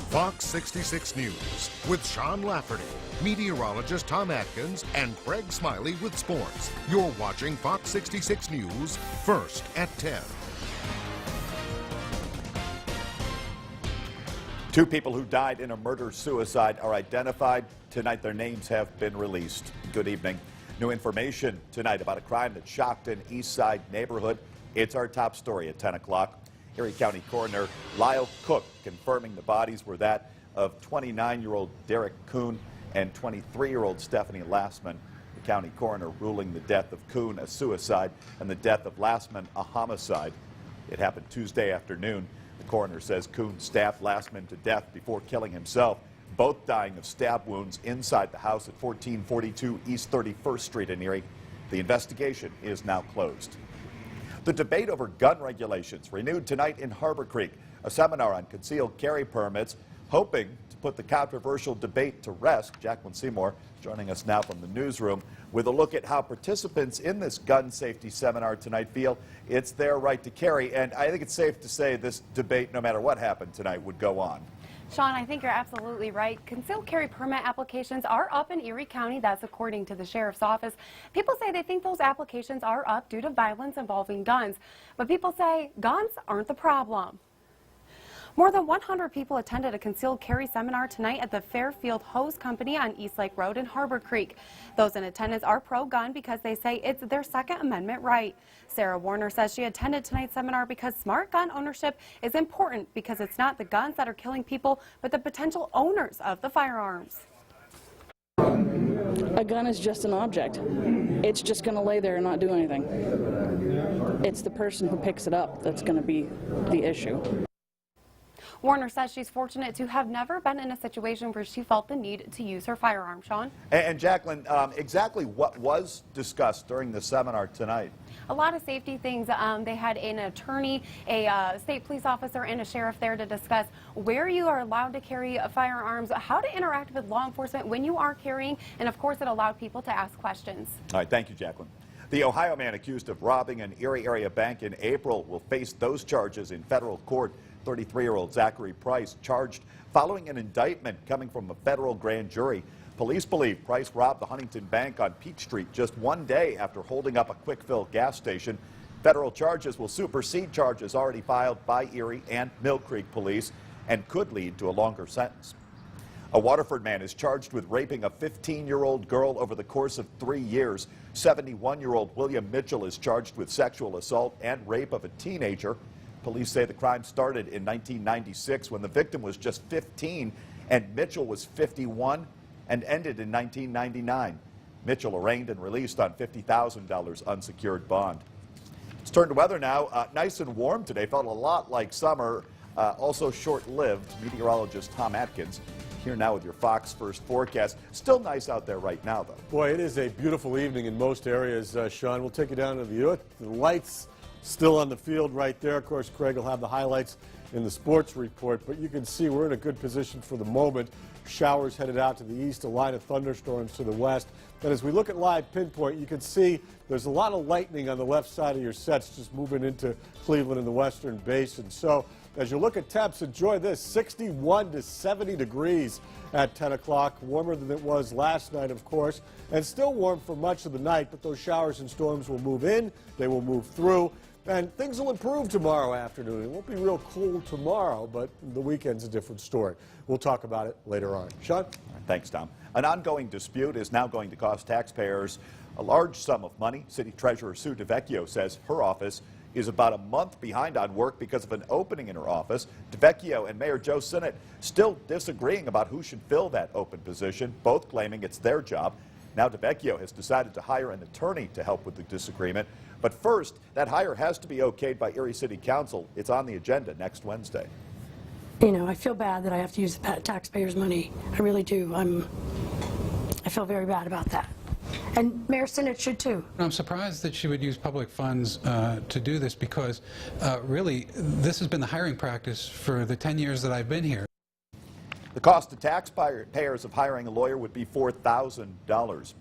Fox 66 News with Sean Lafferty, meteorologist Tom Atkins, and Craig Smiley with sports. You're watching Fox 66 News first at 10. Two people who died in a murder-suicide are identified. Tonight, their names have been released. Good evening. New information tonight about a crime that shocked an East Side neighborhood. It's our top story at 10 o'clock. Erie County Coroner Lyle Cook confirming the bodies were that of 29-year-old Derek Kuhn and 23-year-old Stephanie Lassman. The county coroner ruling the death of Kuhn a suicide and the death of Lassman a homicide. It happened Tuesday afternoon. The coroner says Kuhn stabbed Lassman to death before killing himself, both dying of stab wounds inside the house at 1442 East 31st Street in Erie. The investigation is now closed. The debate over gun regulations renewed tonight in Harbor Creek, a seminar on concealed carry permits, hoping to put the controversial debate to rest. Jacqueline Seymour joining us now from the newsroom with a look at how participants in this gun safety seminar tonight feel it's their right to carry. And I think it's safe to say this debate, no matter what happened tonight, would go on. Sean, I think you're absolutely right. Concealed carry permit applications are up in Erie County. That's according to the sheriff's office. People say they think those applications are up due to violence involving guns. But people say guns aren't the problem. More than 100 people attended a concealed carry seminar tonight at the Fairfield Hose Company on East Lake Road in Harbor Creek. Those in attendance are pro-gun because they say it's their Second Amendment right. Sarah Warner says she attended tonight's seminar because smart gun ownership is important because it's not the guns that are killing people, but the potential owners of the firearms. A gun is just an object. It's just going to lay there and not do anything. It's the person who picks it up that's going to be the issue. Warner says she's fortunate to have never been in a situation where she felt the need to use her firearm. Sean? And Jacqueline, exactly what was discussed during the seminar tonight? A lot of safety things. They had an attorney, a state police officer, and a sheriff there to discuss where you are allowed to carry firearms, how to interact with law enforcement when you are carrying, and of course it allowed people to ask questions. All right, thank you, Jacqueline. The Ohio man accused of robbing an Erie area bank in April will face those charges in federal court. 33-year-old Zachary Price charged following an indictment coming from a federal grand jury. Police believe Price robbed the Huntington Bank on Peach Street just one day after holding up a quick-fill gas station. Federal charges will supersede charges already filed by Erie and Mill Creek police and could lead to a longer sentence. A Waterford man is charged with raping a 15-year-old girl over the course of 3 years. 71-year-old William Mitchell is charged with sexual assault and rape of a teenager. Police say the crime started in 1996 when the victim was just 15 and Mitchell was 51 and ended in 1999. Mitchell arraigned and released on $50,000 unsecured bond. Let's turn to weather now. Nice and warm today. Felt a lot like summer, also short-lived. Meteorologist Tom Atkins here now with your Fox First forecast. Still nice out there right now, though. Boy, it is a beautiful evening in most areas, Sean. We'll take you down to the lights still on the field right there. Of course, Craig will have the highlights in the sports report, but you can see we're in a good position for the moment. Showers headed out to the east, a line of thunderstorms to the west. And as we look at live pinpoint, you can see there's a lot of lightning on the left side of your sets just moving into Cleveland and the western basin. So as you look at temps, enjoy this, 61 to 70 degrees at 10 o'clock, warmer than it was last night, of course, and still warm for much of the night, but those showers and storms will move in, they will move through. And things will improve tomorrow afternoon. It won't be real cool tomorrow, but the weekend's a different story. We'll talk about it later on. Sean? Thanks, Tom. An ongoing dispute is now going to cost taxpayers a large sum of money. City Treasurer Sue DeVecchio says her office is about a month behind on work because of an opening in her office. DeVecchio and Mayor Joe Sinnott still disagreeing about who should fill that open position, both claiming it's their job. Now DeVecchio has decided to hire an attorney to help with the disagreement. But first, that hire has to be okayed by Erie City Council. It's on the agenda next Wednesday. You know, I feel bad that I have to use the taxpayers' money. I really do. I feel very bad about that. And Mayor Sinnott should too. I'm surprised that she would use public funds to do this because really this has been the hiring practice for the 10 years that I've been here. The cost to taxpayers of hiring a lawyer would be $4,000.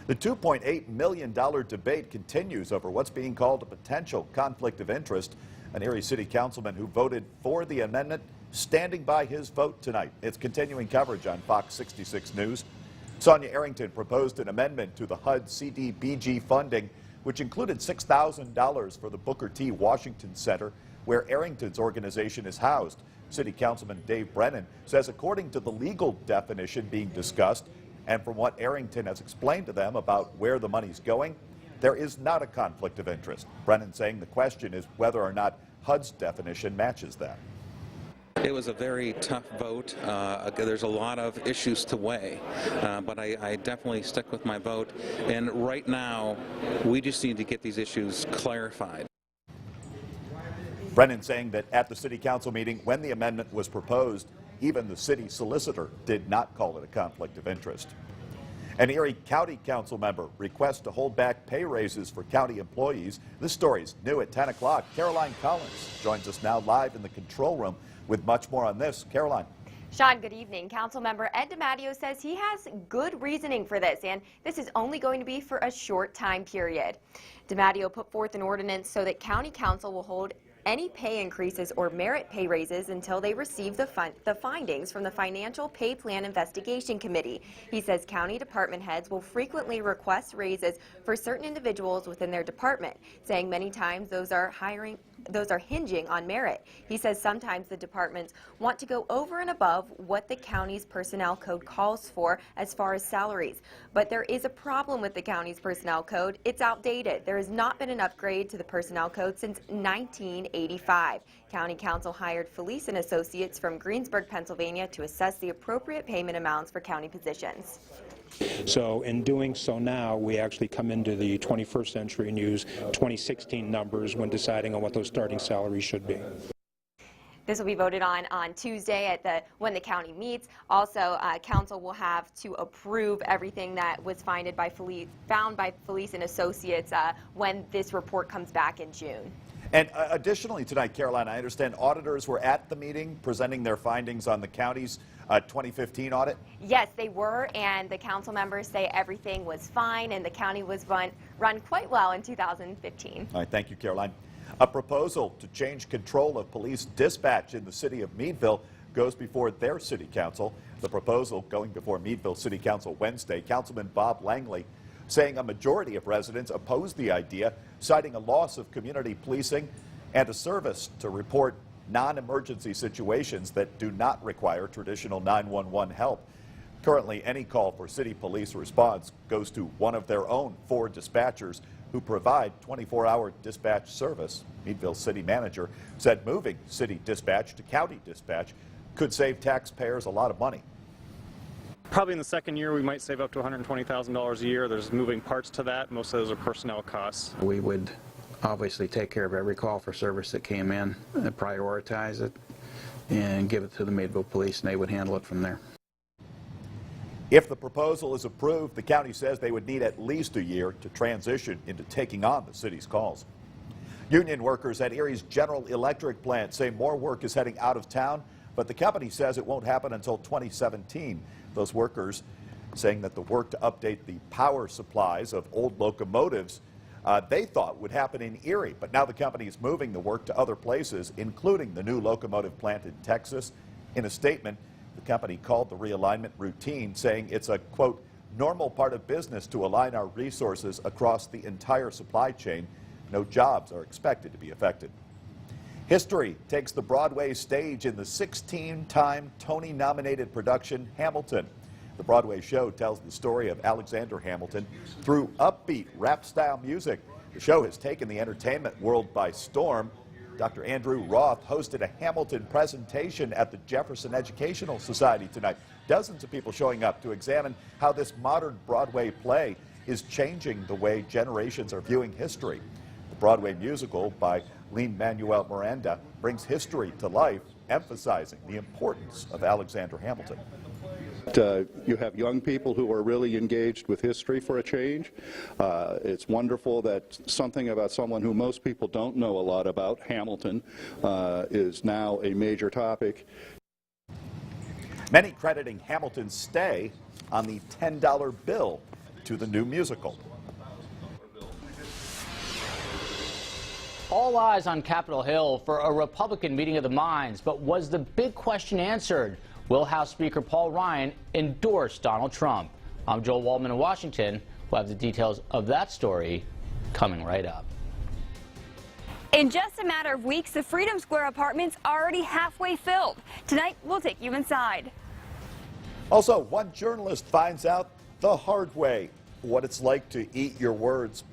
The $2.8 million debate continues over what's being called a potential conflict of interest. An Erie City Councilman who voted for the amendment standing by his vote tonight. It's continuing coverage on Fox 66 News. Sonia Arrington proposed an amendment to the HUD CDBG funding, which included $6,000 for the Booker T. Washington Center, where Arrington's organization is housed. City Councilman Dave Brennan says according to the legal definition being discussed, and from what Arrington has explained to them about where the money's going, there is not a conflict of interest. Brennan saying the question is whether or not HUD's definition matches that. It was a very tough vote. There's a lot of issues to weigh, but I definitely stuck with my vote. And right now, we just need to get these issues clarified. Brennan saying that at the City Council meeting, when the amendment was proposed, even the city solicitor did not call it a conflict of interest. An Erie County Council member requests to hold back pay raises for county employees. This story is new at 10 o'clock. Caroline Collins joins us now live in the control room with much more on this. Caroline. Sean, good evening. Councilmember Ed DiMatteo says he has good reasoning for this, and this is only going to be for a short time period. DiMatteo put forth an ordinance so that County Council will hold any pay increases or merit pay raises until they receive the findings from the Financial Pay Plan Investigation Committee. He says county department heads will frequently request raises for certain individuals within their department, saying many times those are hinging on merit. He says sometimes the departments want to go over and above what the county's personnel code calls for as far as salaries. But there is a problem with the county's personnel code. It's outdated. There has not been an upgrade to the personnel code since 1985. County Council hired Felice and Associates from Greensburg, Pennsylvania to assess the appropriate payment amounts for county positions. So in doing so now, we actually come into the 21st century and use 2016 numbers when deciding on what those starting salaries should be. This will be voted on Tuesday at when the county meets. Also, council will have to approve everything that was found by Felice and Associates when this report comes back in June. And additionally tonight, Caroline, I understand auditors were at the meeting presenting their findings on the county's 2015 audit? Yes, they were, and the council members say everything was fine and the county was run quite well in 2015. All right, thank you, Caroline. A proposal to change control of police dispatch in the city of Meadville goes before their city council. The proposal going before Meadville City Council Wednesday. Councilman Bob Langley saying a majority of residents oppose the idea, citing a loss of community policing and a service to report non-emergency situations that do not require traditional 911 help. Currently, any call for city police response goes to one of their own 4 dispatchers who provide 24-hour dispatch service. Meadville City Manager said moving city dispatch to county dispatch could save taxpayers a lot of money. Probably in the second year we might save up to $120,000 a year. There's moving parts to that. Most of those are personnel costs. We would obviously take care of every call for service that came in, and prioritize it, and give it to the Meadville Police, and they would handle it from there. If the proposal is approved, the county says they would need at least a year to transition into taking on the city's calls. Union workers at Erie's General Electric plant say more work is heading out of town, but the company says it won't happen until 2017. Those workers saying that the work to update the power supplies of old locomotives they thought would happen in Erie, but now the company is moving the work to other places, including the new locomotive plant in Texas. In a statement, the company called the realignment routine, saying it's a, quote, normal part of business to align our resources across the entire supply chain. No jobs are expected to be affected. History takes the Broadway stage in the 16-time Tony-nominated production Hamilton. The Broadway show tells the story of Alexander Hamilton through upbeat rap-style music. The show has taken the entertainment world by storm. Dr. Andrew Roth hosted a Hamilton presentation at the Jefferson Educational Society tonight. Dozens of people showing up to examine how this modern Broadway play is changing the way generations are viewing history. The Broadway musical by Lin-Manuel Miranda brings history to life, emphasizing the importance of Alexander Hamilton. You have young people who are really engaged with history for a change. It's wonderful that something about someone who most people don't know a lot about, Hamilton, is now a major topic. Many crediting Hamilton's stay on the $10 bill to the new musical. All eyes on Capitol Hill for a Republican meeting of the minds, but was the big question answered? Will House Speaker Paul Ryan endorse Donald Trump? I'm Joel Waldman in Washington. We'll have the details of that story coming right up. In just a matter of weeks, the Freedom Square apartments are already halfway filled. Tonight, we'll take you inside. Also, one journalist finds out the hard way what it's like to eat your words.